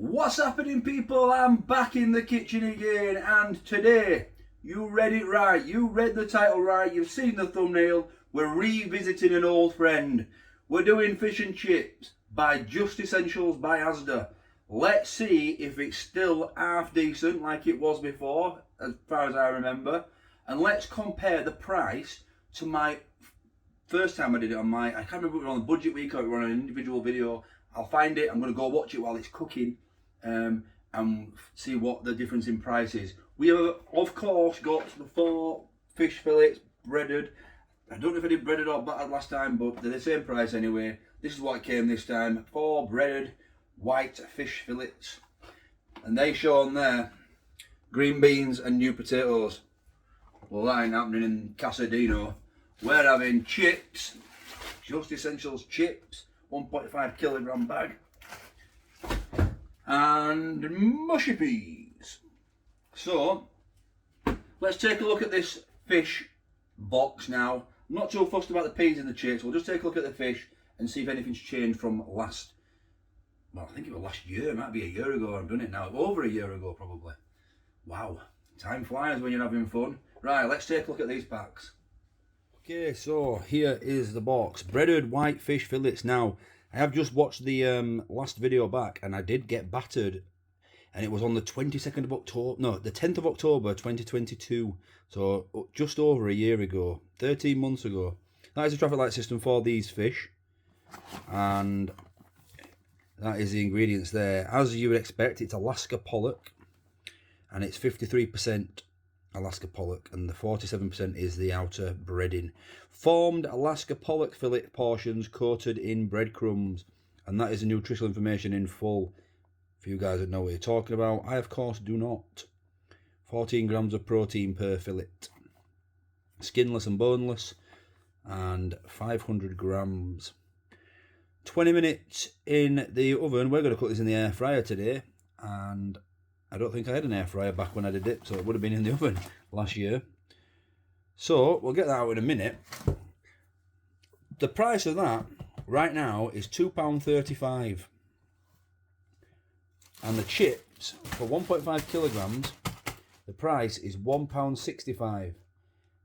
What's happening, people? I'm back in the kitchen again, and today, you read it right, you read the title right, you've seen the thumbnail. We're revisiting an old friend. We're doing fish and chips by Just Essentials by Asda. Let's see if it's still half decent like it was before, as far as I remember, and let's compare the price to my first time I did it on my, I can't remember if it was on the budget week or it was on an individual video. I'll find it, I'm going to go watch it while it's cooking and see what the difference in price is. We have, of course, got the 4 fish fillets breaded. I don't know if I did breaded or battered last time, but they're the same price anyway. This is what came this time, 4 breaded white fish fillets. And they show on there green beans and new potatoes. Well, that ain't happening in Casadino. We're having chips, Just Essentials chips, 1.5 kilogram bag, and mushy peas. So, let's take a look at this fish box now. I'm not too fussed about the peas and the chips, we'll just take a look at the fish and see if anything's changed from last, well, I think it was last year, it might be a year ago I've done it now, over a year ago probably. Wow, time flies when you're having fun. Right, let's take a look at these packs. Okay, so here is the box. Breaded white fish fillets. Now, I have just watched the last video back and I did get battered. And it was on the 22nd of October, no, the 10th of October 2022. So, just over a year ago, 13 months ago. That is the traffic light system for these fish. And that is the ingredients there. As you would expect, it's Alaska pollock. And it's 53% Alaska pollock, and the 47% is the outer breading. Formed Alaska pollock fillet portions coated in breadcrumbs, and that is the nutritional information in full. For you guys that know what you're talking about, I of course do not. 14 grams of protein per fillet, skinless and boneless, and 500 grams. 20 minutes in the oven. We're going to cook this in the air fryer today, and I don't think I had an air fryer back when I did it, so it would have been in the oven last year. So, we'll get that out in a minute. The price of that right now is £2.35. And the chips for 1.5 kilograms, the price is £1.65.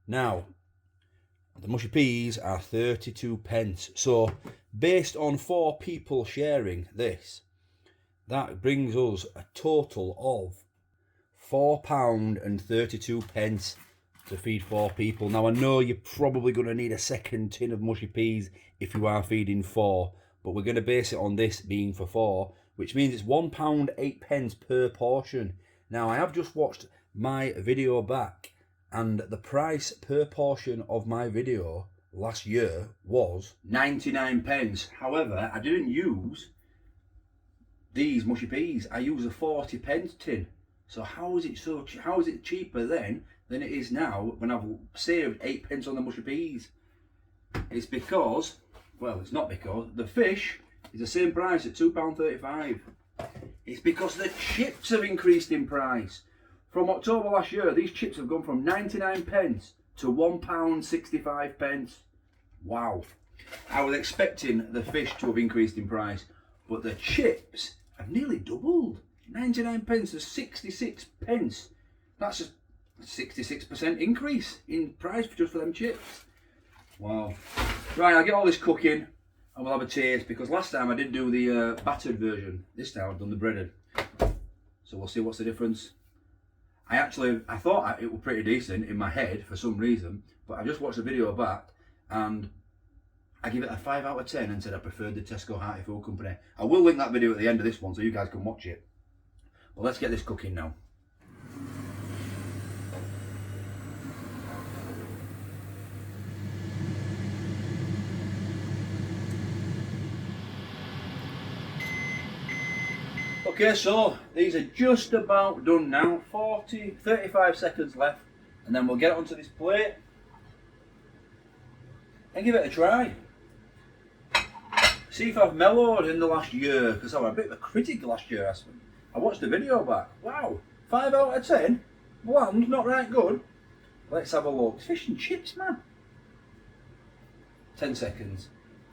Now, the mushy peas are 32 pence. So, based on 4 people sharing this, that brings us a total of £4.32 to feed 4 people. Now, I know you're probably going to need a second tin of mushy peas if you are feeding 4, but we're going to base it on this being for 4, which means it's £1.08 per portion. Now, I have just watched my video back, and the price per portion of my video last year was 99 pence. However, I didn't use these mushy peas. I use a 40 pence tin. So how is it cheaper then than it is now when I've saved 8 pence on the mushy peas? It's because, well, it's not because, the fish is the same price at £2.35. It's because the chips have increased in price. From October last year, these chips have gone from 99 pence to £1.65. Wow. I was expecting the fish to have increased in price, but the chips have nearly doubled. 99 pence to 66 pence. That's a 66% increase in price just for them chips. Wow. Right, I'll get all this cooking and we'll have a taste, because last time I did do the battered version. This time I've done the breaded. So we'll see what's the difference. I thought it was pretty decent in my head for some reason, but I just watched the video back and I give it a 5 out of 10 and said I preferred the Tesco Hearty Food Company. I will link that video at the end of this one so you guys can watch it. But let's get this cooking now. Okay, so these are just about done now. 35 seconds left, and then we'll get it onto this plate and give it a try. See if I've mellowed in the last year, because I was a bit of a critic last year. I watched the video back. Wow, 5 out of 10. Bland, not right good. Let's have a look. Fish and chips, man. 10 seconds.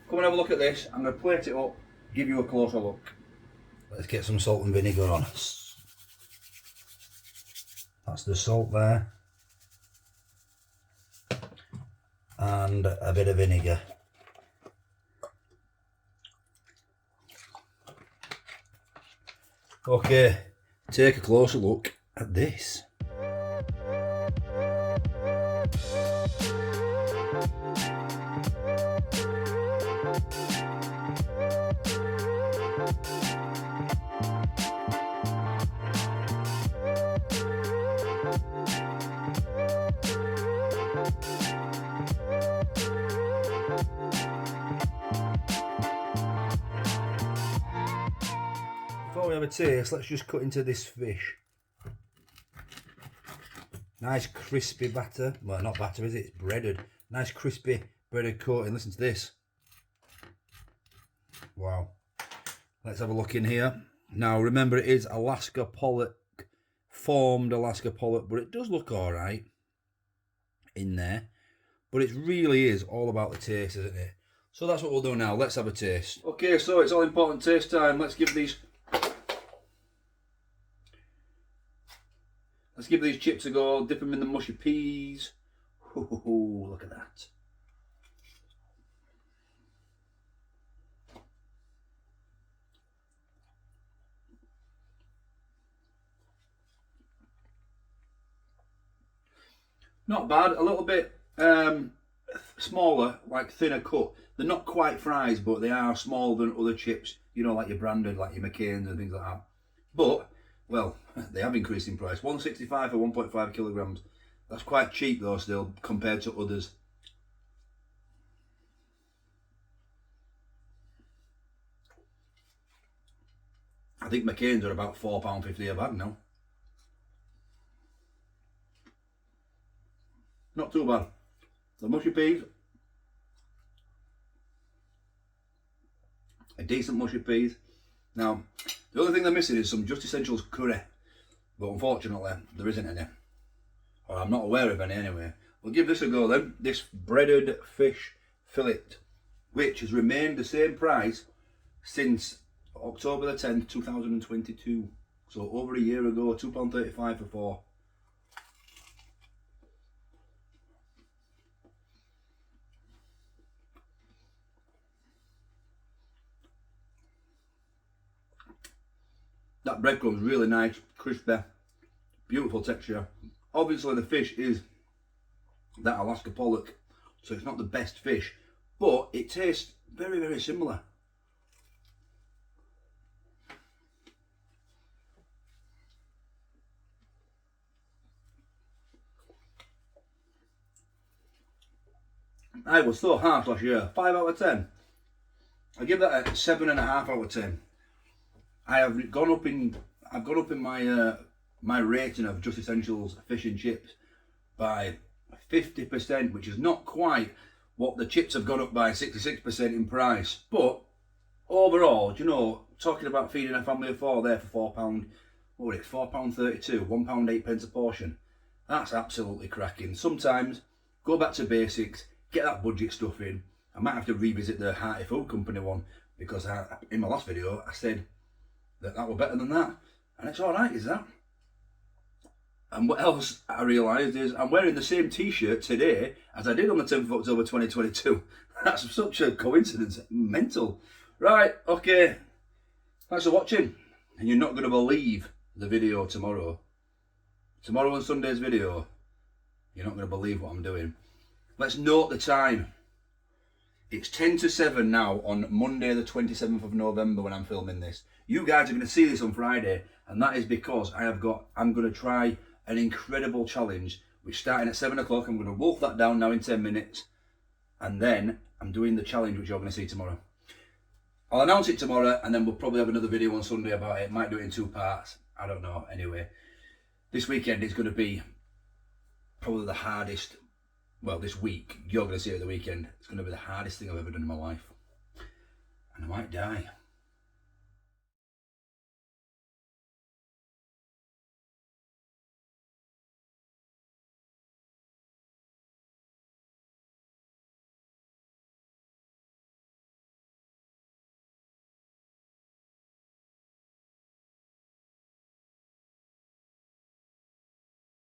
Come and have a look at this. I'm going to plate it up, give you a closer look. Let's get some salt and vinegar on. That's the salt there. And a bit of vinegar. Okay, take a closer look at this. Before we have a taste, let's just cut into this fish. Nice crispy batter. Well, not batter, is it? It's breaded. Nice crispy breaded coating. Listen to this. Wow. Let's have a look in here. Now, remember, it is Alaska pollock, formed Alaska pollock, but it does look all right in there. But it really is all about the taste, isn't it? So that's what we'll do now. Let's have a taste. Okay, so it's all important taste time. Let's give these chips a go. Dip them in the mushy peas. Ooh, look at that. Not bad. A little bit smaller, like thinner cut. They're not quite fries, but they are smaller than other chips. You know, like your branded, like your McCain's and things like that. But, well, they have increased in price. $1.65 for 1.5 kilograms. That's quite cheap though still, compared to others. I think McCain's are about £4.50 a bag now. Not too bad. The mushy peas, a decent mushy peas. Now, the only thing they're missing is some Just Essentials curry, but unfortunately there isn't any, or I'm not aware of any anyway. We'll give this a go then. This breaded fish fillet, which has remained the same price since October the 10th, 2022. So over a year ago, £2.35 for 4. That breadcrumb's really nice, crispy, beautiful texture. Obviously the fish is that Alaska pollock, so it's not the best fish, but it tastes very, very similar. I was so harsh last year. 5 out of 10. I give that a 7.5 out of 10. I've gone up in my my rating of Just Essentials fish and chips by 50%, which is not quite what the chips have gone up by 66% in price. But overall, do you know, talking about feeding a family of 4 there for £4, what was it, £4.32, £1.08 a portion. That's absolutely cracking. Sometimes go back to basics, get that budget stuff in. I might have to revisit the Hearty Food Company one, because in my last video I said that were better than that, and it's alright, is that? And what else I realised is I'm wearing the same t-shirt today as I did on the 10th of October 2022. That's such a coincidence, mental. Right, okay, thanks for watching, and you're not going to believe the video tomorrow. Tomorrow and Sunday's video, you're not going to believe what I'm doing. Let's note the time. It's 10 to 7 now on Monday the 27th of November when I'm filming this. You guys are going to see this on Friday, and that is because I'm going to try an incredible challenge, which starting at 7 o'clock, I'm going to wolf that down now in 10 minutes, and then I'm doing the challenge which you're going to see tomorrow. I'll announce it tomorrow, and then we'll probably have another video on Sunday about it. Might do it in 2 parts, I don't know. Anyway, this weekend is going to be probably the hardest. Well, this week, you're going to see it at the weekend, it's going to be the hardest thing I've ever done in my life. And I might die.